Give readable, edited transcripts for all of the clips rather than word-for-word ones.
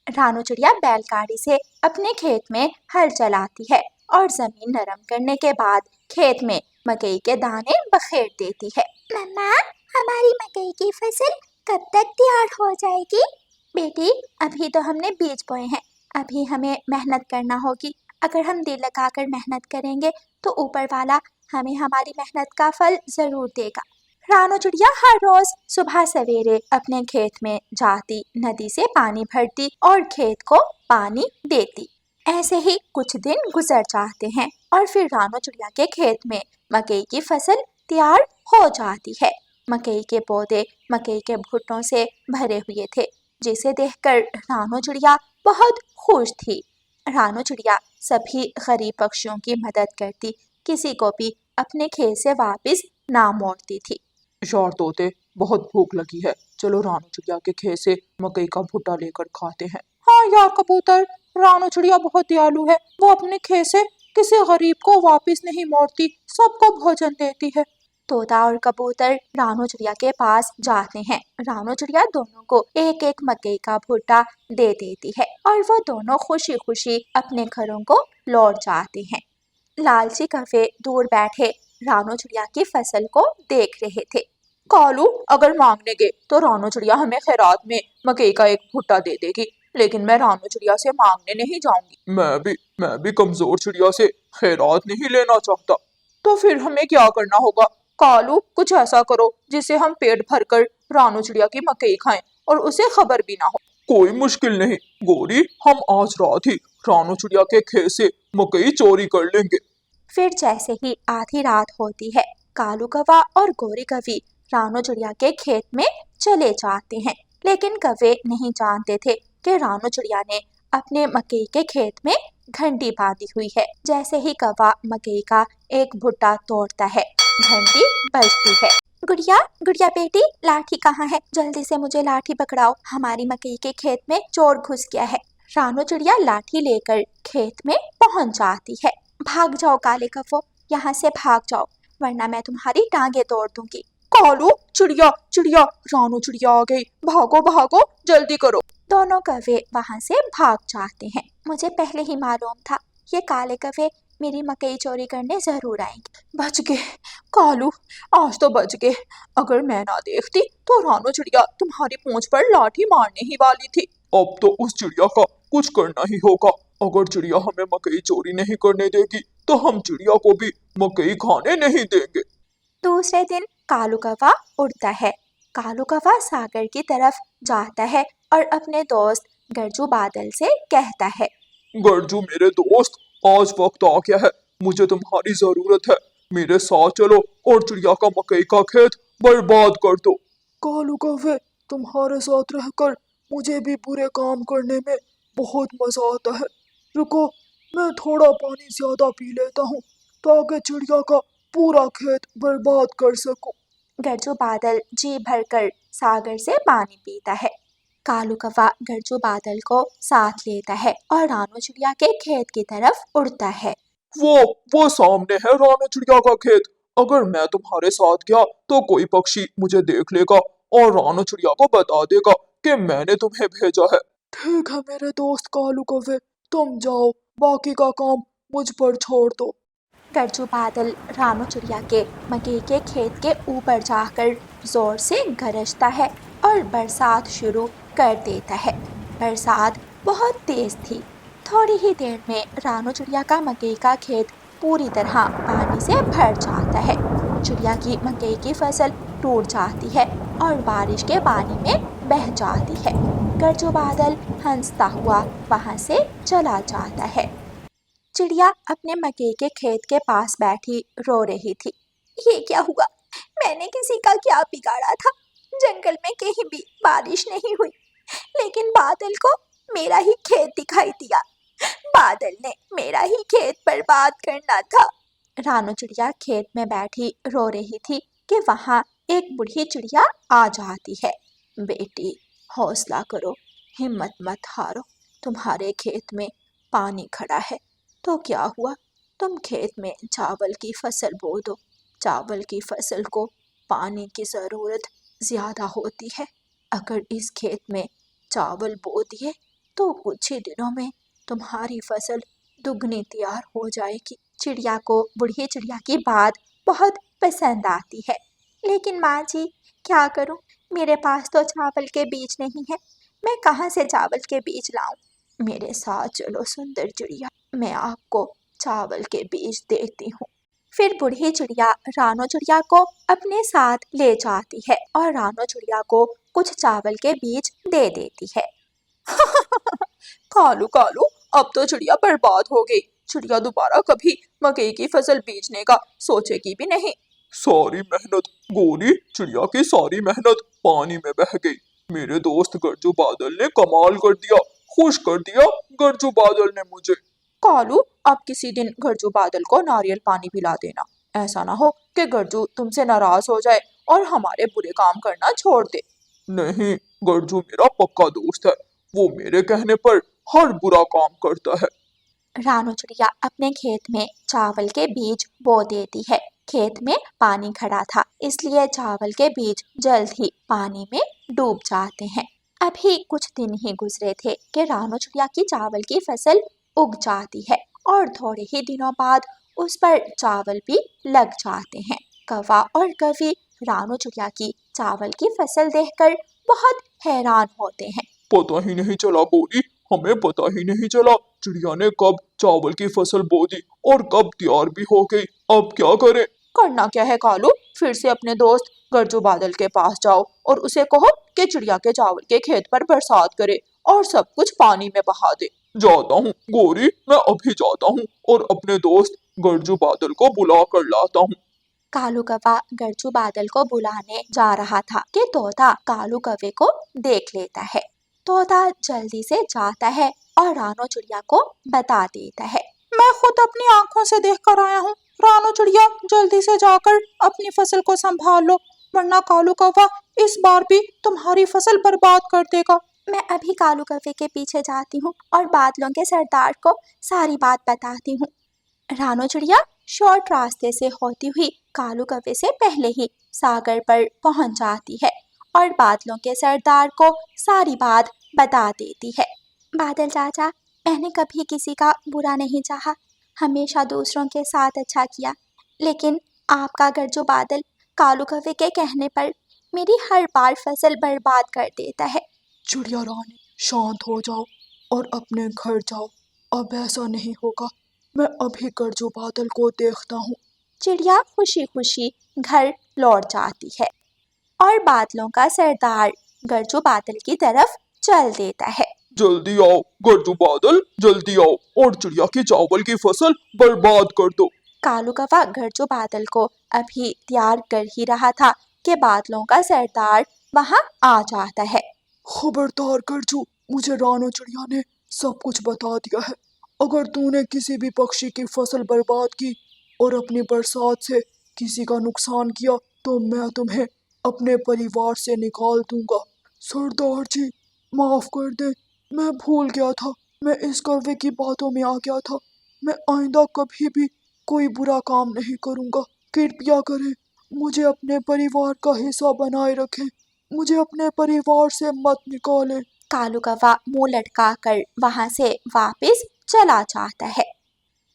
रानू चिड़िया बैलगाड़ी से अपने खेत में हल चलाती है और जमीन नरम करने के बाद खेत में मकई के दाने बखेर देती है। मम्मा, हमारी मकई की फसल कब तक तैयार हो जाएगी? बेटी, अभी तो हमने बीज बोए हैं, अभी हमें मेहनत करना होगी। अगर हम दिल लगाकर मेहनत करेंगे तो ऊपर वाला हमें हमारी मेहनत का फल जरूर देगा। रानू चिड़िया हर रोज सुबह सवेरे अपने खेत में जाती, नदी से पानी भरती और खेत को पानी देती। ऐसे ही कुछ दिन गुजर जाते हैं और फिर रानू चिड़िया के खेत में मकई की फसल तैयार हो जाती है। मकई के पौधे मकई के भुट्टों से भरे हुए थे, जिसे देखकर रानू चिड़िया बहुत खुश थी। रानू चिड़िया सभी गरीब पक्षियों की मदद करती, किसी को भी अपने खेत से वापस ना मोड़ती थी। यार तोते, बहुत भूख लगी है, चलो रानू चिड़िया के खेत से मकई का भुट्टा लेकर खाते हैं। हाँ यार कबूतर, रानू चिड़िया बहुत दयालु है, वो अपने खेत से किसी गरीब को वापस नहीं मोड़ती, सबको भोजन देती है। तोता और कबूतर रानू चिड़िया के पास जाते हैं। रानू चिड़िया दोनों को एक एक मकई का भुट्टा दे देती है और वो दोनों खुशी खुशी अपने घरों को लौट जाते हैं। लालची कौवे दूर बैठे रानू चिड़िया की फसल को देख रहे थे। कालू, अगर मांगने गए तो रानू चिड़िया हमें खैरात में मकई का एक भुट्टा दे देगी, लेकिन मैं रानू चिड़िया से मांगने नहीं जाऊंगी। मैं भी कमजोर चिड़िया से खैरात नहीं लेना चाहता। तो फिर हमें क्या करना होगा? कालू, कुछ ऐसा करो जिससे हम पेट भरकर रानू चिड़िया की मकई खाएं और उसे खबर भी ना हो। कोई मुश्किल नहीं गोरी, हम आज रात ही रानू चिड़िया के खेत से मकई चोरी कर लेंगे। फिर जैसे ही आधी रात होती है, कालू कौवा और गोरी कौवी रानू चिड़िया के खेत में चले जाते हैं। लेकिन कौवे नहीं जानते थे कि रानू चिड़िया ने अपने मकई के खेत में घंटी बांधी हुई है। जैसे ही कौवा मकई का एक भुट्टा तोड़ता है, घंटी बजती है। गुड़िया, गुड़िया बेटी, लाठी कहाँ है? जल्दी से मुझे लाठी पकड़ाओ, हमारी मकई के खेत में चोर घुस गया है। रानू चिड़िया लाठी लेकर खेत में पहुंच जाती है। भाग जाओ काले कौवो, यहाँ से भाग जाओ, वरना मैं तुम्हारी टांगे तोड़ दूंगी। कालू, चिड़िया चिड़िया, रानू चिड़िया आ गई, भागो भागो, जल्दी करो। दोनों कौवे वहां से भाग जाते हैं। मुझे पहले ही मालूम था, ये काले कौवे मेरी मकई चोरी करने जरूर आएंगे। बच गए कालू, आज तो बच गए। अगर मैं ना देखती तो रानू चिड़िया तुम्हारी पूंछ पर लाठी मारने ही वाली थी। अब तो उस चिड़िया का कुछ करना ही होगा। अगर चिड़िया हमें मकई चोरी नहीं करने देगी तो हम चिड़िया को भी मकई खाने नहीं देंगे। दूसरे दिन कालू कौवा उड़ता है। कालू कौवा सागर की तरफ जाता है और अपने दोस्त गरजू बादल से कहता है, गरजू मेरे दोस्त, आज वक्त आ गया है, मुझे तुम्हारी जरूरत है, मेरे साथ चलो और चिड़िया का मकई का खेत बर्बाद कर दो। कालू कौवे, तुम्हारे साथ रहकर मुझे भी बुरे काम करने में बहुत मजा आता है। रुको, मैं थोड़ा पानी ज्यादा पी लेता हूँ ताकि चिड़िया का पूरा खेत बर्बाद कर सकूं। गरजू बादल जी भरकर सागर से पानी पीता है। कालू कौवा गरजू बादल को साथ लेता है और रानू चिड़िया के खेत की तरफ उड़ता है। वो सामने है रानू चिड़िया का खेत। अगर मैं तुम्हारे साथ गया तो कोई पक्षी मुझे देख लेगा और रानू चिड़िया को बता देगा कि मैंने तुम्हें भेजा है। ठीक है मेरे दोस्त कालू कौवे, तुम जाओ, बाकी का काम मुझ पर छोड़ दो। गरजू बादल रानू चिड़िया के मकई के खेत के ऊपर जाकर जोर से गरजता है और बरसात शुरू कर देता है। बरसात बहुत तेज थी। थोड़ी ही देर में रानू चिड़िया का मकई का खेत पूरी तरह पानी से भर जाता है। चिड़िया की मकई की फसल टूट जाती है और बारिश के पानी में बह जाती है। गरजू बादल हंसता हुआ वहां से चला जाता है। चिड़िया अपने मकई के खेत के पास बैठी रो रही थी। ये क्या हुआ? मैंने किसी का क्या बिगाड़ा था? जंगल में कहीं भी बारिश नहीं हुई, लेकिन बादल को मेरा ही खेत दिखाई दिया। बादल ने मेरा ही खेत बर्बाद करना था। रानू चिड़िया खेत में बैठी रो रही थी कि वहाँ एक बूढ़ी चिड़िया आ जाती है। बेटी, हौसला करो, हिम्मत मत हारो, तुम्हारे खेत में पानी खड़ा है तो क्या हुआ, तुम खेत में चावल की फसल बो दो। चावल की फसल को पानी की ज़रूरत ज़्यादा होती है। अगर इस खेत में चावल बो दिए तो कुछ ही दिनों में तुम्हारी फसल दुगनी तैयार हो जाएगी। चिड़िया को बूढ़ी चिड़िया की बात बहुत पसंद आती है। लेकिन माँ जी, क्या करूँ, मेरे पास तो चावल के बीज नहीं है। मैं कहाँ से चावल के बीज लाऊं? मेरे साथ चलो सुंदर चिड़िया, मैं आपको चावल के बीज देती हूँ। फिर बूढ़ी चिड़िया रानो चिड़िया को अपने साथ ले जाती है और रानो चिड़िया को कुछ चावल के बीज दे देती है। कालू कालू, अब तो चिड़िया बर्बाद हो गई। चिड़िया दोबारा कभी मकई की फसल बीजने का सोचेगी भी नहीं। सारी मेहनत, गोरी चिड़िया की सारी मेहनत पानी में बह गई। मेरे दोस्त गरजू बादल ने कमाल कर दिया, खुश कर दिया गरजू बादल ने मुझे। कालू, अब किसी दिन गरजू बादल को नारियल पानी पिला देना। ऐसा ना हो कि गरजू तुमसे नाराज हो जाए और हमारे बुरे काम करना छोड़ दे। नहीं, गरजू मेरा पक्का दोस्त है, वो मेरे कहने पर हर बुरा काम करता है। रानो चिड़िया अपने खेत में चावल के बीज बो देती है। खेत में पानी खड़ा था, इसलिए चावल के बीज जल्द ही पानी में डूब जाते हैं। अभी कुछ दिन ही गुजरे थे कि रानो चिड़िया की चावल की फसल उग जाती है और थोड़े ही दिनों बाद उस पर चावल भी लग जाते हैं। कौवा और कवि रानो चिड़िया की चावल की फसल देखकर बहुत हैरान होते हैं। पता ही नहीं चला गोरी, हमें पता ही नहीं चला चिड़िया ने कब चावल की फसल बो दी और कब तैयार भी हो गई। अब क्या करें? करना क्या है कालू, फिर से अपने दोस्त गरजू बादल के पास जाओ और उसे कहो कि चिड़िया के चावल के खेत पर बरसात करे और सब कुछ पानी में बहा दे। जाता हूँ गोरी, मैं अभी जाता हूँ और अपने दोस्त गरजू बादल को बुला कर लाता हूँ। कालू कौवा गरजू बादल को बुलाने जा रहा था कि तोता कालू कौवे को देख लेता है। तोता जल्दी से जाता है और रानो चिड़िया को बता देता है। मैं खुद अपनी आंखों से देख कर आया हूँ। रानो चिड़िया, जल्दी से जाकर अपनी फसल को संभाल लो, वरना कालू कौवा इस बार भी तुम्हारी फसल बर्बाद कर देगा। मैं अभी कालू कौवे के पीछे जाती हूँ और बादलों के सरदार को सारी बात बताती हूँ। रानो चिड़िया शॉर्ट रास्ते से होती हुई कालू कौवे से पहले ही सागर पर पहुंच जाती है और बादलों के सरदार को सारी बात बता देती है। बादल चाचा, मैंने कभी किसी का बुरा नहीं चाहा, हमेशा दूसरों के साथ अच्छा किया, लेकिन आपका गरजू बादल कालू कौवे के कहने पर मेरी हर बार फसल बर्बाद कर देता है। चिड़िया रानी, शांत हो जाओ और अपने घर जाओ। अब ऐसा नहीं होगा, मैं अभी गरजू बादल को देखता हूँ। चिड़िया खुशी खुशी घर लौट जाती है और बादलों का सरदार गरजू बादल की तरफ चल देता है। जल्दी आओ गरजू बादल, जल्दी आओ और चिड़िया की चावल की फसल बर्बाद कर दो। कालू कौवा गरजू बादल को अभी तैयार कर ही रहा था कि बादलों का सरदार वहां आ जाता है। खबरदार गरजू, मुझे रानो चिड़िया ने सब कुछ बता दिया है। अगर तूने किसी भी पक्षी की फसल बर्बाद की और अपनी बरसात से किसी का नुकसान किया तो मैं तुम्हें अपने परिवार से निकाल दूंगा। सरदार जी, माफ कर दे, मैं भूल गया था, मैं इस कौवे की बातों में आ गया था। मैं आइंदा कभी भी कोई बुरा काम नहीं करूंगा। कृपया करें, मुझे अपने परिवार का हिस्सा बनाए रखें, मुझे अपने परिवार से मत निकालें। कालू कौवा मुंह लटका कर वहां से वापस चला जाता है।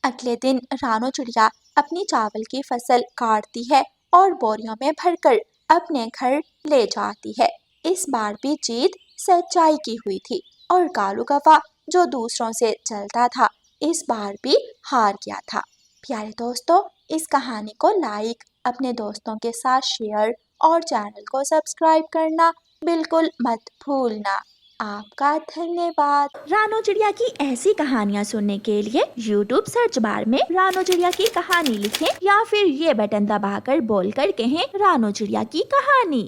अगले दिन रानो चिड़िया अपनी चावल की फसल काटती है और बोरियों में भरकर अपने घर ले जाती है। इस बार भी जीत सच्चाई की हुई थी और कालू कौवा जो दूसरों से चलता था, इस बार भी हार गया था। प्यारे दोस्तों, इस कहानी को लाइक, अपने दोस्तों के साथ शेयर और चैनल को सब्सक्राइब करना बिल्कुल मत भूलना। आपका धन्यवाद। रानो चिड़िया की ऐसी कहानियाँ सुनने के लिए YouTube सर्च बार में रानो चिड़िया की कहानी लिखें या फिर ये बटन दबाकर बोलकर कहें रानो चिड़िया की कहानी।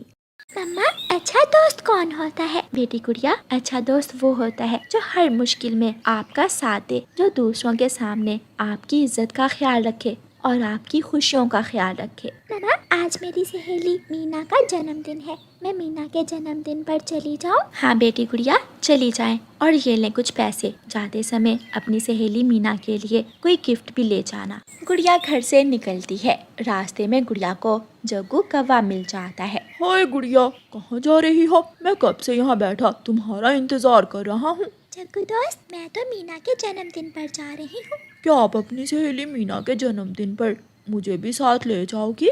मम्मा, अच्छा दोस्त कौन होता है? बेटी गुड़िया, अच्छा दोस्त वो होता है जो हर मुश्किल में आपका साथ दे, जो दूसरों के सामने आपकी इज्जत का ख्याल रखे और आपकी खुशियों का ख्याल रखे। मम्मा, आज मेरी सहेली मीना का जन्मदिन है, मैं मीना के जन्मदिन पर चली जाऊँ? हाँ बेटी गुड़िया, चली जाएं और ये लें कुछ पैसे। जाते समय अपनी सहेली मीना के लिए कोई गिफ्ट भी ले जाना। गुड़िया घर से निकलती है। रास्ते में गुड़िया को जग्गू कौवा मिल जाता है। हाय गुड़िया, कहाँ जा रही हो? मैं कब से यहाँ बैठा तुम्हारा इंतजार कर रहा हूँ। जग्गू दोस्त, मैं तो मीना के जन्मदिन पर जा रही हूँ। क्या आप अपनी सहेली मीना के जन्मदिन पर मुझे भी साथ ले जाओगी?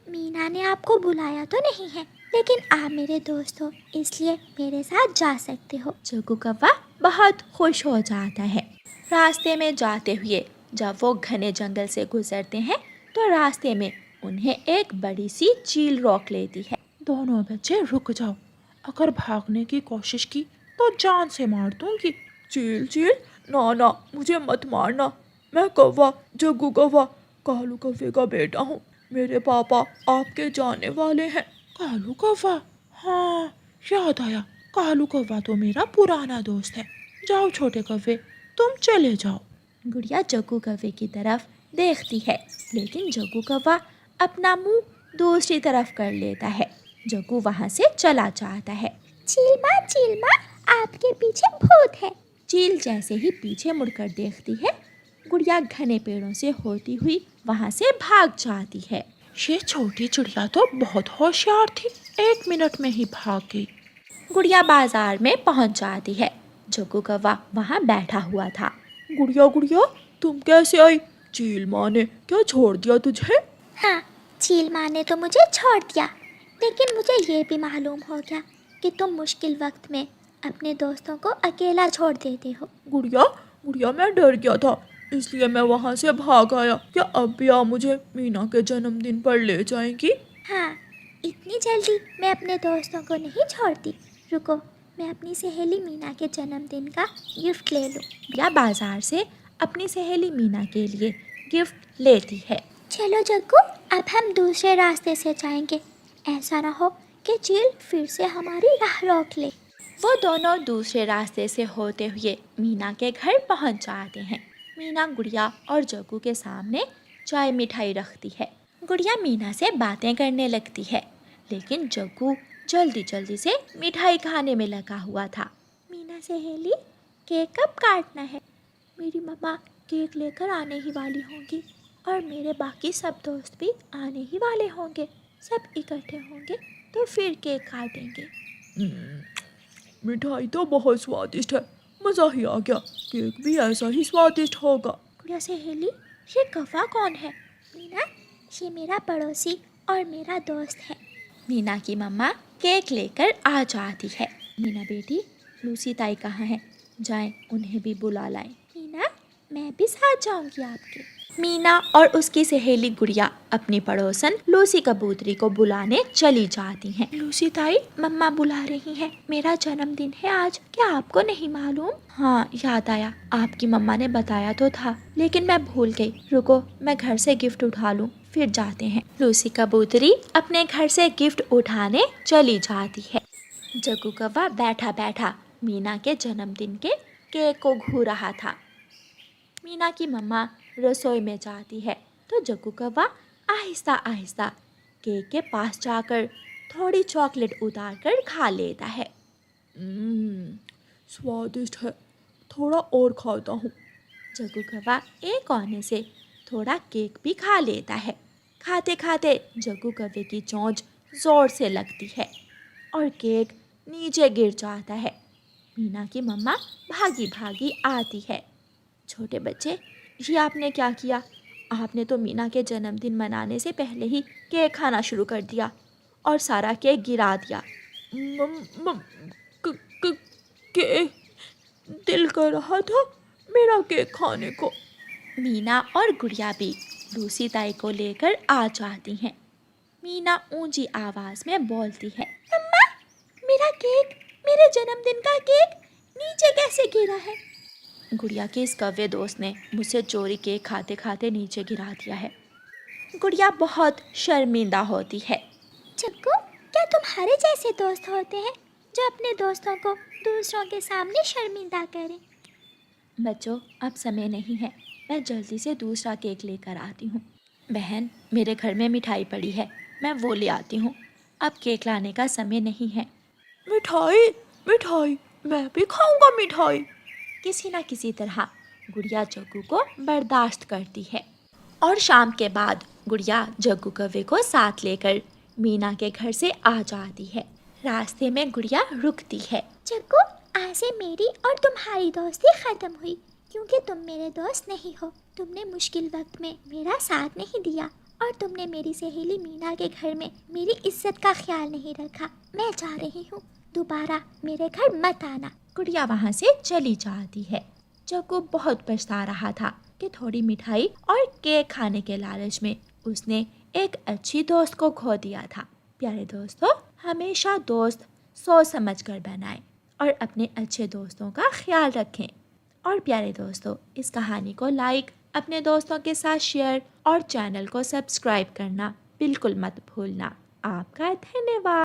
मीना ने आपको बुलाया तो नहीं है, लेकिन आप मेरे दोस्त हो, इसलिए मेरे साथ जा सकते हो। जग्गू कौवा बहुत खुश हो जाता है। रास्ते में जाते हुए जब वो घने जंगल से गुजरते हैं तो रास्ते में उन्हें एक बड़ी सी चील रोक लेती है। दोनों बच्चे रुक जाओ, अगर भागने की कोशिश की तो जान से मार दूंगी। चील चील, ना ना, मुझे मत मारना। मैं कौवा, जग्गू कौवा, कालू कौवे का बेटा हूँ। मेरे पापा आपके जाने वाले हैं। कालू कौवा? हाँ, याद आया, कालू कौवा तो मेरा पुराना दोस्त है। जाओ छोटे कौवे, तुम चले जाओ। गुड़िया जग्गू कौवे की तरफ देखती है, लेकिन जग्गू कौवा अपना मुंह दूसरी तरफ कर लेता है। जग्गू वहाँ से चला जाता है। चील माँ, आपके पीछे भूत है। चील जैसे ही पीछे मुड़कर देखती है, गुड़िया घने पेड़ों से होती हुई वहाँ से भाग जाती है। ये छोटी चिड़िया तो बहुत होशियार थी, 1 मिनट में ही भाग गई। गुड़िया बाजार में पहुँच जाती है। जग्गू कौवा वहाँ बैठा हुआ था। गुड़िया गुड़िया, तुम कैसे आई? चील माँ ने क्या छोड़ दिया तुझे? हाँ, चील माँ ने तो मुझे छोड़ दिया, लेकिन मुझे ये भी मालूम हो गया कि तुम मुश्किल वक्त में अपने दोस्तों को अकेला छोड़ देते हो। गुड़िया गुड़िया, मैं डर गया था, इसलिए मैं वहाँ से भाग आया। क्या अब भी आप मुझे मीना के जन्मदिन पर ले जाएंगी? हाँ, इतनी जल्दी मैं अपने दोस्तों को नहीं छोड़ती। रुको, मैं अपनी सहेली मीना के जन्मदिन का गिफ्ट ले लूँ। या बाजार से अपनी सहेली मीना के लिए गिफ्ट लेती है। चलो जग्गू, अब हम दूसरे रास्ते से जाएंगे। ऐसा ना हो कि चील फिर से हमारी राह रोक ले। वो दोनों दूसरे रास्ते से होते हुए मीना के घर पहुंच जाते हैं। मीना गुड़िया और जग्गू के सामने चाय मिठाई रखती है। गुड़िया मीना से बातें करने लगती है, लेकिन जग्गू जल्दी जल्दी से मिठाई खाने में लगा हुआ था। मीना सहेली, केक कब काटना है? मेरी मम्मा केक लेकर आने ही वाली होंगी और मेरे बाकी सब दोस्त भी आने ही वाले होंगे। सब इकट्ठे होंगे तो फिर केक काटेंगे। मिठाई तो बहुत स्वादिष्ट है, मज़ा ही आ गया। केक भी ऐसा ही स्वादिष्ट होगा। गुड़िया सहेली, ये कौवा कौन है? मीना, ये मेरा पड़ोसी और मेरा दोस्त है। मीना की मम्मा केक लेकर आ जाती है। मीना बेटी, लूसी ताई कहाँ है? जाएं उन्हें भी बुला लाएं। मीना, मैं भी साथ जाऊंगी आपके। मीना और उसकी सहेली गुड़िया अपनी पड़ोसन लूसी कबूतरी को बुलाने चली जाती हैं। लूसी ताई, मम्मा बुला रही हैं। मेरा जन्मदिन है आज, क्या आपको नहीं मालूम? हाँ, याद आया, आपकी मम्मा ने बताया तो था, लेकिन मैं भूल गई। रुको, मैं घर से गिफ्ट उठा लूँ, फिर जाते हैं। लूसी कबूतरी अपने घर से गिफ्ट उठाने चली जाती है। जग्गू कौवा बैठा बैठा मीना के जन्मदिन के केक को घू रहा था। मीना की मम्मा रसोई में जाती है तो जग्गू कौवा आहिस्ता आहिस्ता केक के पास जाकर थोड़ी चॉकलेट उतार कर खा लेता है। स्वादिष्ट है, थोड़ा और खाता हूँ। जग्गू कौवा एक कोने से थोड़ा केक भी खा लेता है। खाते खाते जग्गू कौवे की चोंच जोर से लगती है और केक नीचे गिर जाता है। मीना की मम्मा भागी भागी आती है। छोटे बच्चे, ये आपने क्या किया? आपने तो मीना के जन्मदिन मनाने से पहले ही केक खाना शुरू कर दिया और सारा केक गिरा दिया। केक दिल कर रहा था मेरा केक खाने को। मीना और गुड़िया भी लूसी ताई को लेकर आ जाती हैं। मीना ऊंची आवाज में बोलती है, मम्मा, मेरा केक, मेरे जन्मदिन का केक नीचे कैसे गिरा है? गुड़िया के इस कव्य दोस्त ने मुझसे चोरी केक खाते खाते नीचे गिरा दिया है। गुड़िया बहुत शर्मिंदा होती है। जग्गू, क्या तुम्हारे जैसे दोस्त होते हैं जो अपने दोस्तों को दूसरों के सामने शर्मिंदा करें? बच्चों, अब समय नहीं है, मैं जल्दी से दूसरा केक लेकर आती हूँ। बहन, मेरे घर में मिठाई पड़ी है, मैं वो ले आती हूँ। अब केक लाने का समय नहीं है। मिठाई मिठाई, मैं भी खाऊंगा मिठाई। किसी न किसी तरह गुड़िया जग्गू को बर्दाश्त करती है और शाम के बाद गुड़िया जग्गू कौवे को साथ लेकर मीना के घर से आ जाती है। रास्ते में गुड़िया रुकती है। जग्गू, आज से मेरी और तुम्हारी दोस्ती ख़त्म हुई, क्योंकि तुम मेरे दोस्त नहीं हो। तुमने मुश्किल वक्त में मेरा साथ नहीं दिया और तुमने मेरी सहेली मीना के घर में मेरी इज्जत का ख्याल नहीं रखा। मैं जा रही हूँ, दोबारा मेरे घर मत आना। गुड़िया वहाँ से चली जाती है। जग्गू बहुत पछता रहा था कि थोड़ी मिठाई और केक खाने के लालच में उसने एक अच्छी दोस्त को खो दिया था। प्यारे दोस्तों, हमेशा दोस्त सोच समझ कर बनाएं और अपने अच्छे दोस्तों का ख्याल रखें। और प्यारे दोस्तों, इस कहानी को लाइक, अपने दोस्तों के साथ शेयर और चैनल को सब्सक्राइब करना बिल्कुल मत भूलना। आपका धन्यवाद।